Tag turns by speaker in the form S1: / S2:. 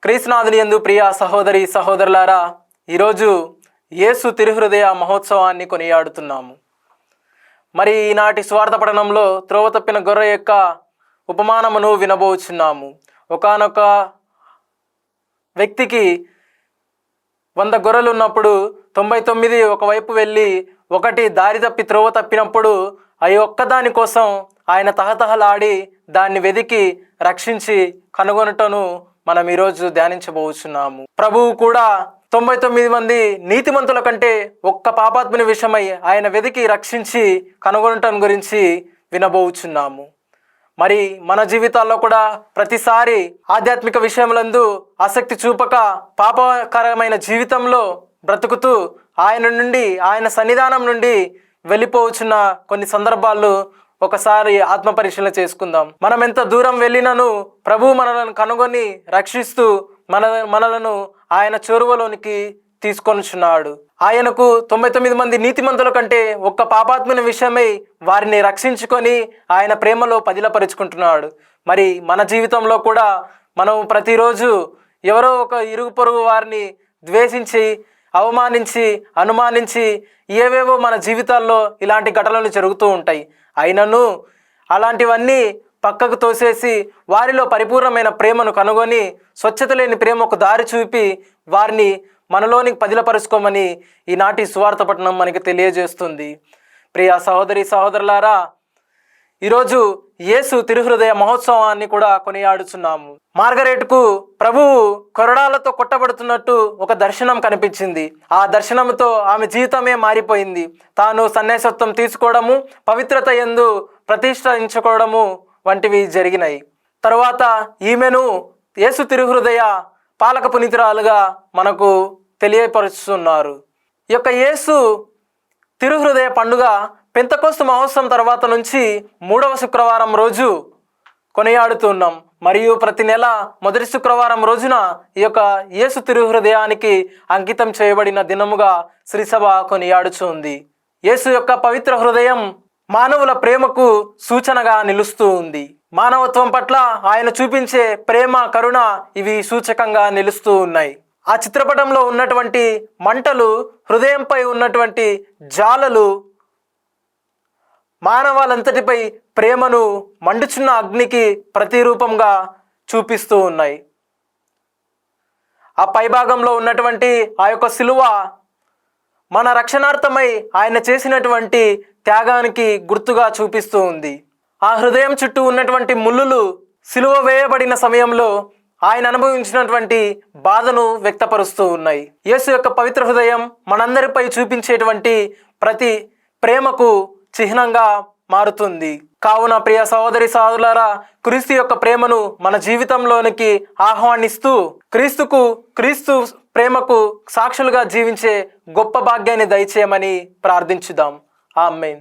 S1: క్రీస్తునాథుని యందు ప్రియ సహోదరి సహోదరులారా, ఈరోజు యేసు తిరుహృదయ మహోత్సవాన్ని కొనియాడుతున్నాము. మరి ఈనాటి స్వార్థ పఠనంలో త్రోవ తప్పిన గొర్రె యొక్క ఉపమానమును వినబోచున్నాము. ఒకానొక వ్యక్తికి 100 గొర్రెలు ఉన్నప్పుడు 99 ఒకవైపు వెళ్ళి ఒకటి దారి తప్పి త్రోవ తప్పినప్పుడు ఆ ఒక్కదాని కోసం ఆయన తహతహలాడి దాన్ని వెదికి రక్షించి కనుగొనటను మనం ఈరోజు ధ్యానించబోచున్నాము. ప్రభువు కూడా 99 మంది నీతిమంతుల కంటే ఒక్క పాపాత్ముని విషయమై ఆయన వెదికి రక్షించి కనుగొనటం గురించి వినబోచున్నాము. మరి మన జీవితాల్లో కూడా ప్రతిసారి ఆధ్యాత్మిక విషయములందు ఆసక్తి చూపక పాపకరమైన జీవితంలో బ్రతుకుతూ ఆయన నుండి, ఆయన సన్నిధానం నుండి వెళ్ళిపోవచ్చున్న కొన్ని సందర్భాలు ఒకసారి ఆత్మ పరిశీలన చేసుకుందాం. మనం ఎంత దూరం వెళ్ళినను ప్రభు మనలను కనుగొని రక్షిస్తూ మనలను ఆయన చొరువలోనికి తీసుకొనిచున్నాడు. ఆయనకు 99 మంది నీతిమంతుల కంటే ఒక్క పాపాత్ముని విషయమై వారిని రక్షించుకొని ఆయన ప్రేమలో పదిలపరుచుకుంటున్నాడు. మరి మన జీవితంలో కూడా మనం ప్రతిరోజు ఎవరో ఒక ఇరుగు పొరుగు వారిని ద్వేషించి, అవమానించి, అనుమానించి ఏవేవో మన జీవితాల్లో ఇలాంటి ఘటనలు జరుగుతూ ఉంటాయి. అయినను అలాంటివన్నీ పక్కకు తోసేసి వారిలో పరిపూర్ణమైన ప్రేమను కనుగొని స్వచ్ఛత లేని ప్రేమకు దారి చూపి వారిని మనలోనికి పదిలపరుచుకోమని ఈనాటి సువార్త పఠనం మనకి తెలియజేస్తుంది. ప్రియ సహోదరి సహోదరులారా, ఈరోజు యేసు తిరుహృదయ మహోత్సవాన్ని కూడా కొనియాడుచున్నాము. మార్గరేట్కు ప్రభువు కొరడాలతో కొట్టబడుతున్నట్టు ఒక దర్శనం కనిపించింది. ఆ దర్శనంతో ఆమె జీవితమే మారిపోయింది. తాను సన్యాసత్వం తీసుకోవడము, పవిత్రత యందు ప్రతిష్ఠించుకోవడము వంటివి జరిగినాయి. తరువాత ఈమెను యేసు తిరుహృదయ పాలక పునీతురాలుగా మనకు తెలియపరుస్తున్నారు. ఈ యొక్క యేసు తిరుహృదయ పండుగ పెంతెకోస్తు మహోత్సవం తర్వాత నుంచి 3వ శుక్రవారం రోజు కొనియాడుతున్నాం. మరియు ప్రతి నెల మొదటి శుక్రవారం రోజున ఈ యొక్క యేసు తిరుహృదయానికి అంకితం చేయబడిన దినముగా శ్రీసభ కొనియాడుచుంది. యేసు యొక్క పవిత్ర హృదయం మానవుల ప్రేమకు సూచనగా నిలుస్తూ ఉంది. మానవత్వం పట్ల ఆయన చూపించే ప్రేమ, కరుణ ఇవి సూచకంగా నిలుస్తూ ఉన్నాయి. ఆ చిత్రపటంలో ఉన్నటువంటి మంటలు, హృదయంపై ఉన్నటువంటి జ్వాలలు మానవాళంతటిపై ప్రేమను మండుచున్న అగ్నికి ప్రతిరూపంగా చూపిస్తూ ఉన్నాయి. ఆ పైభాగంలో ఉన్నటువంటి ఆ యొక్క శిలువ మన రక్షణార్థమై ఆయన చేసినటువంటి త్యాగానికి గుర్తుగా చూపిస్తూ ఉంది. ఆ హృదయం చుట్టూ ఉన్నటువంటి ముళ్ళులు శిలువ వేయబడిన సమయంలో ఆయన అనుభవించినటువంటి బాధను వ్యక్తపరుస్తూ ఉన్నాయి. యేసు యొక్క పవిత్ర హృదయం మనందరిపై చూపించేటువంటి ప్రతి ప్రేమకు చిహ్నంగా మారుతుంది. కావున ప్రియ సహోదరి సహోదరులారా, క్రీస్తు యొక్క ప్రేమను మన జీవితంలోనికి ఆహ్వానిస్తూ క్రీస్తు ప్రేమకు సాక్షులుగా జీవించే గొప్ప భాగ్యాన్ని దయచేయమని ప్రార్థించుదాం. ఆమేన్.